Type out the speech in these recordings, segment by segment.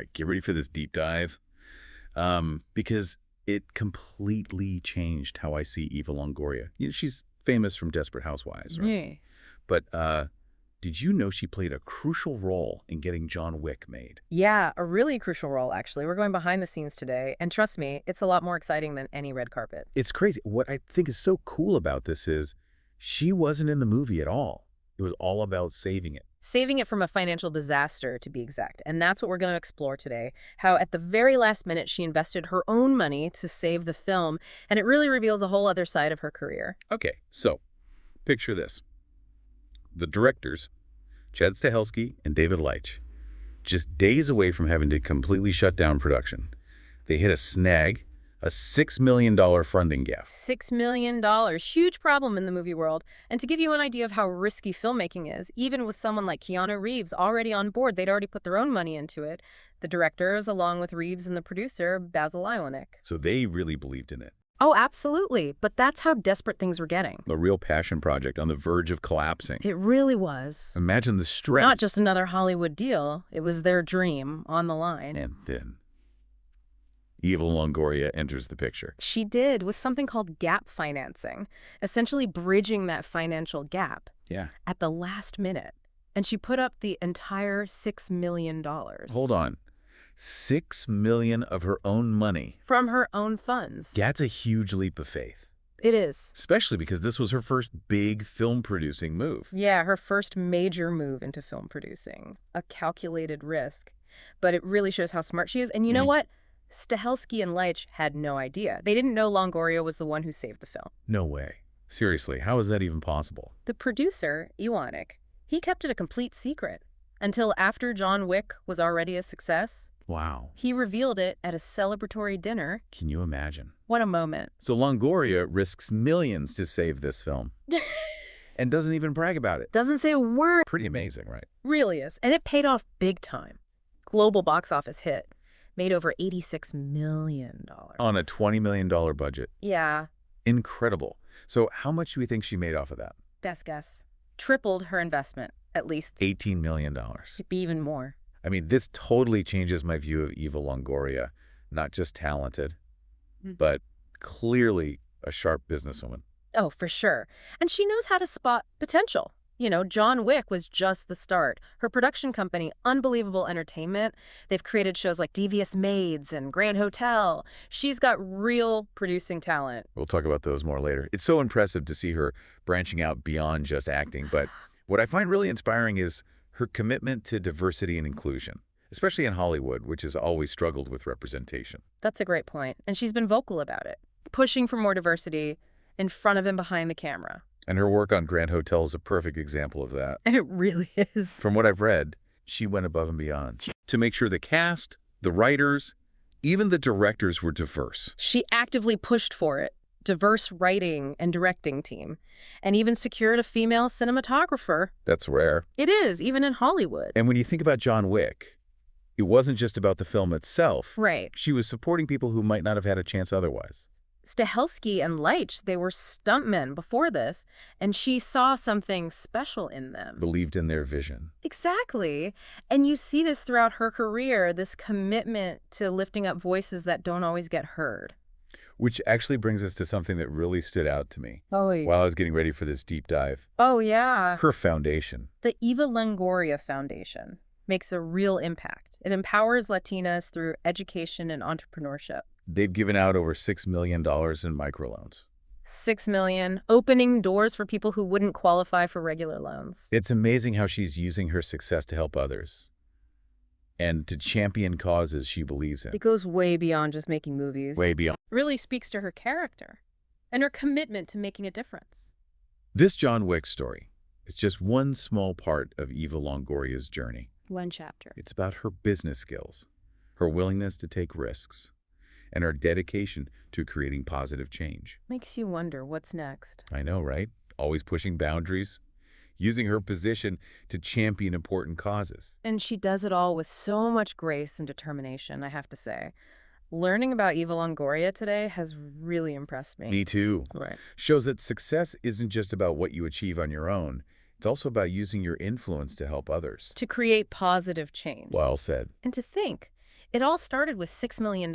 right, get ready for this deep dive, because it completely changed how I see Eva Longoria. You know, she's famous from Desperate Housewives, right? Yeah. But did you know she played a crucial role in getting John Wick made? Yeah, a really crucial role, actually. We're going behind the scenes today, and trust me, it's a lot more exciting than any red carpet. It's crazy. What I think is so cool about this is she wasn't in the movie at all. It was all about saving it. Saving it from a financial disaster, to be exact. And that's what we're going to explore today. How at the very last minute she invested her own money to save the film, and it really reveals a whole other side of her career. Okay, so picture this. The directors, Chad Stahelski and David Leitch, just days away from having to completely shut down production. They hit a snag, a $6 million funding gap. $6 million. Huge problem in the movie world. And to give you an idea of how risky filmmaking is, even with someone like Keanu Reeves already on board, they'd already put their own money into it. The directors, along with Reeves and the producer, Basil Iwanick. So they really believed in it. Oh, absolutely. But that's how desperate things were getting. A real passion project on the verge of collapsing. It really was. Imagine the stress. Not just another Hollywood deal. It was their dream on the line. And then Eva Longoria enters the picture. She did, with something called gap financing, essentially bridging that financial gap Yeah. at the last minute. And she put up the entire $6 million. Hold on. $6 million of her own money. From her own funds. That's a huge leap of faith. It is. Especially because this was her first big film-producing move. Yeah, her first major move into film producing. A calculated risk. But it really shows how smart she is. And you know what? Stahelski and Leitch had no idea. They didn't know Longoria was the one who saved the film. No way. Seriously, how is that even possible? The producer, Iwanick, he kept it a complete secret. Until after John Wick was already a success. Wow. He revealed it at a celebratory dinner. Can you imagine? What a moment. So Longoria risks millions to save this film. And doesn't even brag about it. Doesn't say a word. Pretty amazing, right? Really is. And it paid off big time. Global box office hit. Made over $86 million. On a $20 million budget. Yeah. Incredible. So how much do we think she made off of that? Best guess. Tripled her investment, at least. $18 million. Could be even more. I mean, this totally changes my view of Eva Longoria. Not just talented, but clearly a sharp businesswoman. Oh, for sure. And she knows how to spot potential. You know, John Wick was just the start. Her production company, Unbelievable Entertainment, they've created shows like Devious Maids and Grand Hotel. She's got real producing talent. We'll talk about those more later. It's so impressive to see her branching out beyond just acting. But what I find really inspiring is her commitment to diversity and inclusion, especially in Hollywood, which has always struggled with representation. That's a great point. And she's been vocal about it, pushing for more diversity in front of and behind the camera. And her work on Grand Hotel is a perfect example of that. And it really is. From what I've read, she went above and beyond to make sure the cast, the writers, even the directors were diverse. She actively pushed for it. Diverse writing and directing team. And even secured a female cinematographer. That's rare. It is, even in Hollywood. And when you think about John Wick, it wasn't just about the film itself. Right. She was supporting people who might not have had a chance otherwise. Stahelski and Leitch, they were stuntmen before this, and she saw something special in them. Believed in their vision. Exactly. And you see this throughout her career, this commitment to lifting up voices that don't always get heard. Which actually brings us to something that really stood out to me Oh, yeah. while I was getting ready for this deep dive. Oh, yeah. Her foundation. The Eva Longoria Foundation makes a real impact. It empowers Latinas through education and entrepreneurship. They've given out over $6 million in microloans. $6 million, opening doors for people who wouldn't qualify for regular loans. It's amazing how she's using her success to help others and to champion causes she believes in. It goes way beyond just making movies. Way beyond. Really speaks to her character and her commitment to making a difference. This John Wick story is just one small part of Eva Longoria's journey. One chapter. It's about her business skills, her willingness to take risks, and her dedication to creating positive change. Makes you wonder what's next. I know, right? Always pushing boundaries, using her position to champion important causes. And she does it all with so much grace and determination, I have to say. Learning about Eva Longoria today has really impressed me. Me too. Right. Shows that success isn't just about what you achieve on your own. It's also about using your influence to help others. To create positive change. Well said. And to think, It all started with $6 million.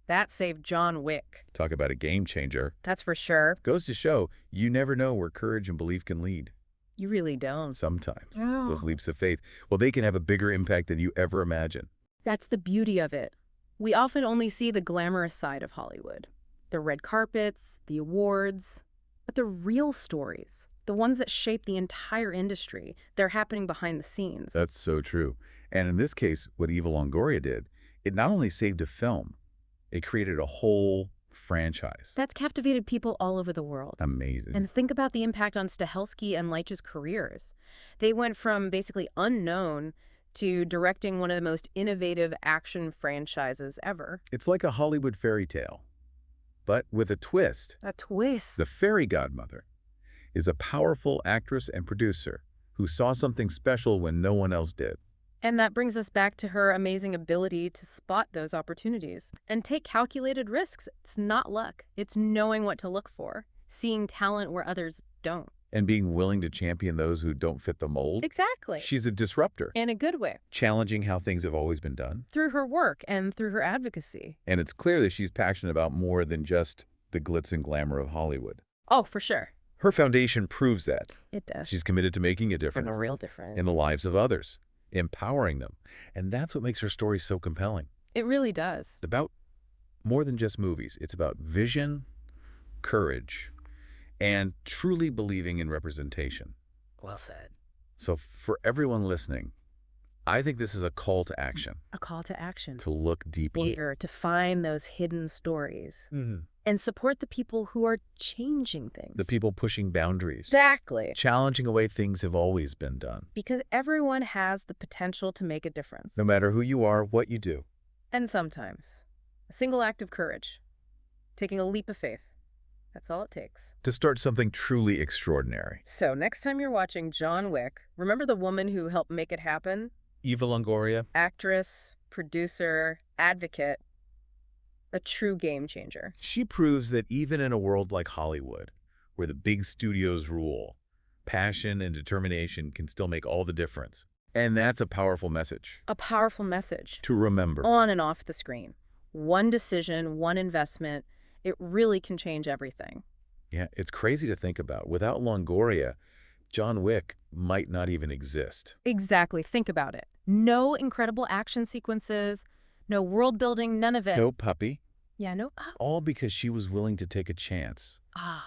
That saved John Wick. Talk about a game changer. That's for sure. Goes to show, you never know where courage and belief can lead. You really don't. Sometimes. Oh. Those leaps of faith, well, they can have a bigger impact than you ever imagine. That's the beauty of it. We often only see the glamorous side of Hollywood. The red carpets, the awards. But the real stories, the ones that shape the entire industry, they're happening behind the scenes. That's so true. And in this case, what Eva Longoria did, it not only saved a film, it created a whole franchise. That's captivated people all over the world. Amazing. And think about the impact on Stahelski and Leitch's careers. They went from basically unknown to directing one of the most innovative action franchises ever. It's like a Hollywood fairy tale, but with a twist. A twist. The fairy godmother is a powerful actress and producer who saw something special when no one else did. And that brings us back to her amazing ability to spot those opportunities and take calculated risks. It's not luck. It's knowing what to look for, seeing talent where others don't. And being willing to champion those who don't fit the mold. Exactly. She's a disruptor. In a good way. Challenging how things have always been done. Through her work and through her advocacy. And it's clear that she's passionate about more than just the glitz and glamour of Hollywood. Oh, for sure. Her foundation proves that. It does. She's committed to making a difference. And a real difference. In the lives of others, empowering them. And that's what makes her story so compelling. It really does. It's about more than just movies. It's about vision, courage, and truly believing in representation. Well said. So for everyone listening, I think this is a call to action. A call to action. To look deeply. To find those hidden stories. Mm-hmm. And support the people who are changing things. The people pushing boundaries. Exactly. Challenging the way things have always been done. Because everyone has the potential to make a difference. No matter who you are, what you do. And sometimes, a single act of courage. Taking a leap of faith. That's all it takes. To start something truly extraordinary. So next time you're watching John Wick, remember the woman who helped make it happen? Eva Longoria. Actress, producer, advocate. A true game changer. She proves that even in a world like Hollywood, where the big studios rule, passion and determination can still make all the difference. And that's a powerful message. A powerful message. To remember. On and off the screen. One decision, one investment, it really can change everything. Yeah, it's crazy to think about. Without Longoria, John Wick might not even exist. Exactly. Think about it. No incredible action sequences, no world building, none of it. No puppy. Yeah, no. All because she was willing to take a chance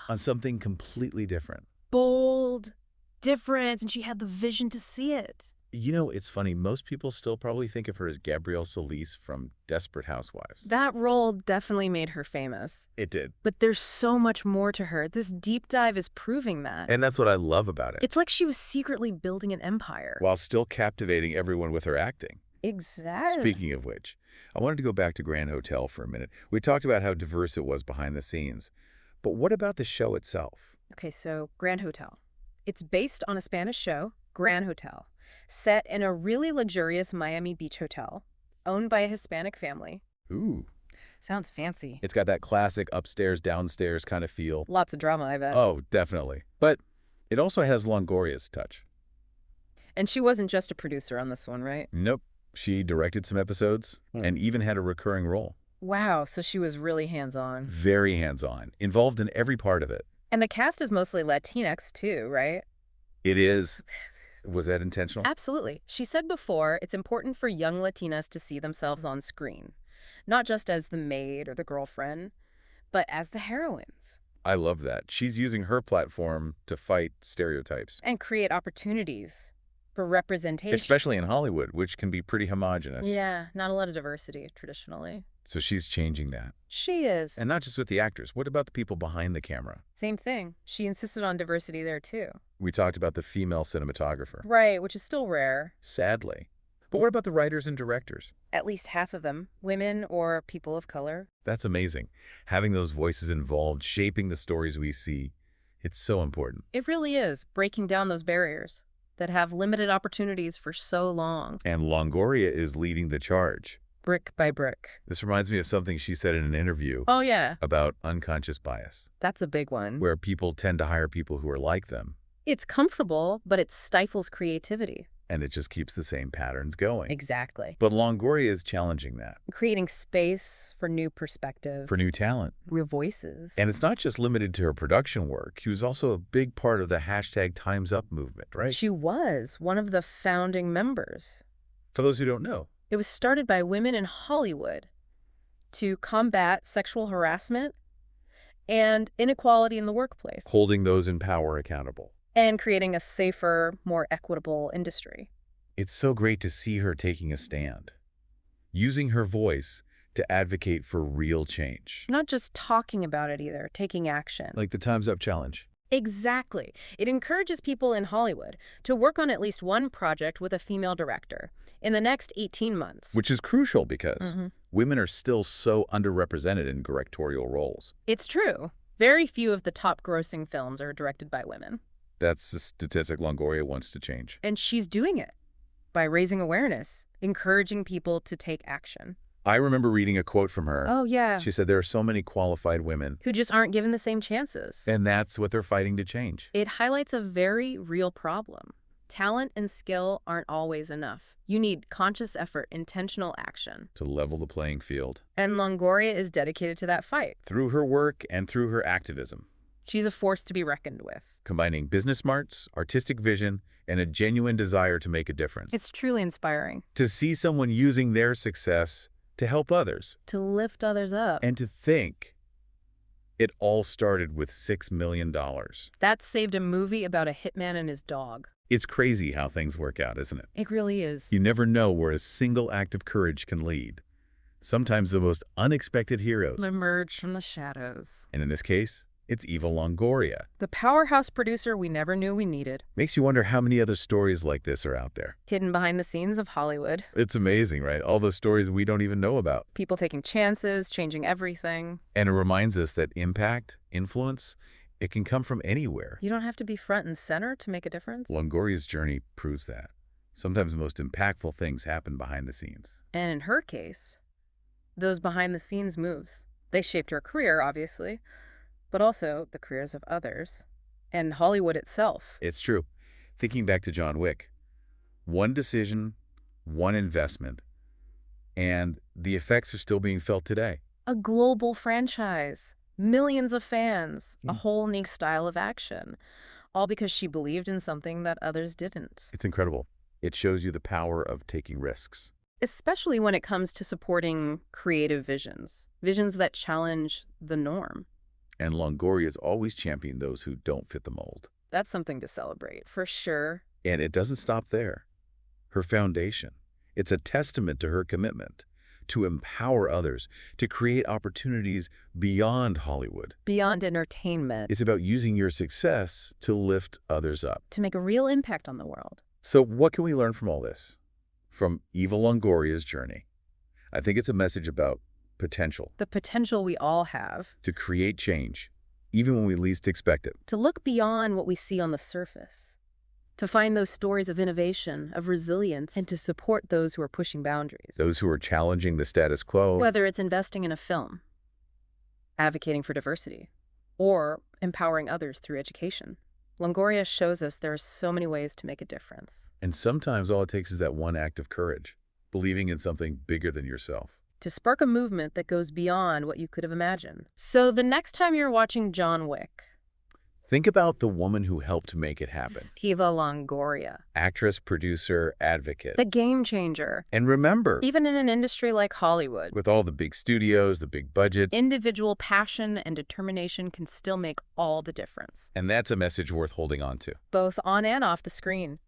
on something completely different. Bold, different, and she had the vision to see it. You know, it's funny. Most people still probably think of her as Gabrielle Solis from Desperate Housewives. That role definitely made her famous. It did. But there's so much more to her. This deep dive is proving that. And that's what I love about it. It's like she was secretly building an empire. While still captivating everyone with her acting. Exactly. Speaking of which, I wanted to go back to Grand Hotel for a minute. We talked about how diverse it was behind the scenes. But what about the show itself? Okay, so Grand Hotel. It's based on a Spanish show, Grand Hotel, set in a really luxurious Miami Beach hotel, owned by a Hispanic family. Ooh. Sounds fancy. It's got that classic upstairs, downstairs kind of feel. Lots of drama, I bet. Oh, definitely. But it also has Longoria's touch. And she wasn't just a producer on this one, right? Nope. She directed some episodes and even had a recurring role. Wow, so she was really hands-on. Very hands-on, involved in every part of it. And the cast is mostly Latinx too, right? It is. Was that intentional? Absolutely. She said before, it's important for young Latinas to see themselves on screen, not just as the maid or the girlfriend, but as the heroines. I love that. She's using her platform to fight stereotypes. And create opportunities for representation. Especially in Hollywood, which can be pretty homogenous. Yeah, not a lot of diversity traditionally. So she's changing that. She is. And not just with the actors. What about the people behind the camera? Same thing. She insisted on diversity there too. We talked about the female cinematographer. Right, which is still rare. Sadly. But what about the writers and directors? At least half of them, women or people of color. That's amazing. Having those voices involved, shaping the stories we see, it's so important. It really is, breaking down those barriers that have limited opportunities for so long. And Longoria is leading the charge. Brick by brick. This reminds me of something she said in an interview. Oh, yeah. About unconscious bias. That's a big one. Where people tend to hire people who are like them. It's comfortable, but it stifles creativity. And it just keeps the same patterns going. Exactly. But Longoria is challenging that Creating space for new perspective, for new talent. new voices. And it's not just limited to her production work. She was also a big part of the hashtag Time's Up movement, right? She was one of the founding members. For those who don't know. It was started by women in Hollywood to combat sexual harassment and inequality in the workplace, Holding those in power accountable. and creating a safer, more equitable industry. It's so great to see her taking a stand, using her voice to advocate for real change. Not just talking about it either, taking action. Like the Time's Up challenge. Exactly. It encourages people in Hollywood to work on at least one project with a female director in the next 18 months. Which is crucial because women are still so underrepresented in directorial roles. It's true. Very few of the top-grossing films are directed by women. That's a statistic Longoria wants to change. And she's doing it by raising awareness, encouraging people to take action. I remember reading a quote from her. Oh, yeah. She said there are so many qualified women, Who just aren't given the same chances. and that's what they're fighting to change. It highlights a very real problem. Talent and skill aren't always enough. You need conscious effort, intentional action. To level the playing field. And Longoria is dedicated to that fight. Through her work and through her activism. She's a force to be reckoned with. Combining business smarts, artistic vision, and a genuine desire to make a difference. It's truly inspiring. To see someone using their success to help others. To lift others up. And to think it all started with $6 million. That saved a movie about a hitman and his dog. It's crazy how things work out, isn't it? It really is. You never know where a single act of courage can lead. Sometimes the most unexpected heroes. Emerge from the shadows. And in this case, it's Eva Longoria. The powerhouse producer we never knew we needed. Makes you wonder how many other stories like this are out there. Hidden behind the scenes of Hollywood. It's amazing, right? All those stories we don't even know about. People taking chances, changing everything. And it reminds us that impact, influence, it can come from anywhere. You don't have to be front and center to make a difference. Longoria's journey proves that. Sometimes the most impactful things happen behind the scenes. And in her case, those behind-the-scenes moves, they shaped her career, obviously, but also the careers of others and Hollywood itself. It's true. Thinking back to John Wick, one decision, one investment, and the effects are still being felt today. A global franchise, millions of fans, a whole new style of action, all because she believed in something that others didn't. It's incredible. It shows you the power of taking risks. Especially when it comes to supporting creative visions, visions that challenge the norm. And Longoria's always championed those who don't fit the mold. That's something to celebrate, for sure. And it doesn't stop there. Her foundation, it's a testament to her commitment to empower others, to create opportunities beyond Hollywood. Beyond entertainment. It's about using your success to lift others up. To make a real impact on the world. So what can we learn from all this? From Eva Longoria's journey? I think it's a message about potential. The potential we all have. To create change, even when we least expect it. To look beyond what we see on the surface. To find those stories of innovation, of resilience, and to support those who are pushing boundaries. Those who are challenging the status quo. Whether it's investing in a film, advocating for diversity, or empowering others through education. Longoria shows us there are so many ways to make a difference. And sometimes all it takes is that one act of courage, believing in something bigger than yourself. To spark a movement that goes beyond what you could have imagined. So the next time you're watching John Wick, think about the woman who helped make it happen. Eva Longoria. Actress, producer, advocate. The game changer. And remember, Even in an industry like Hollywood, with all the big studios, the big budgets, individual passion and determination can still make all the difference. and that's a message worth holding on to. Both on and off the screen.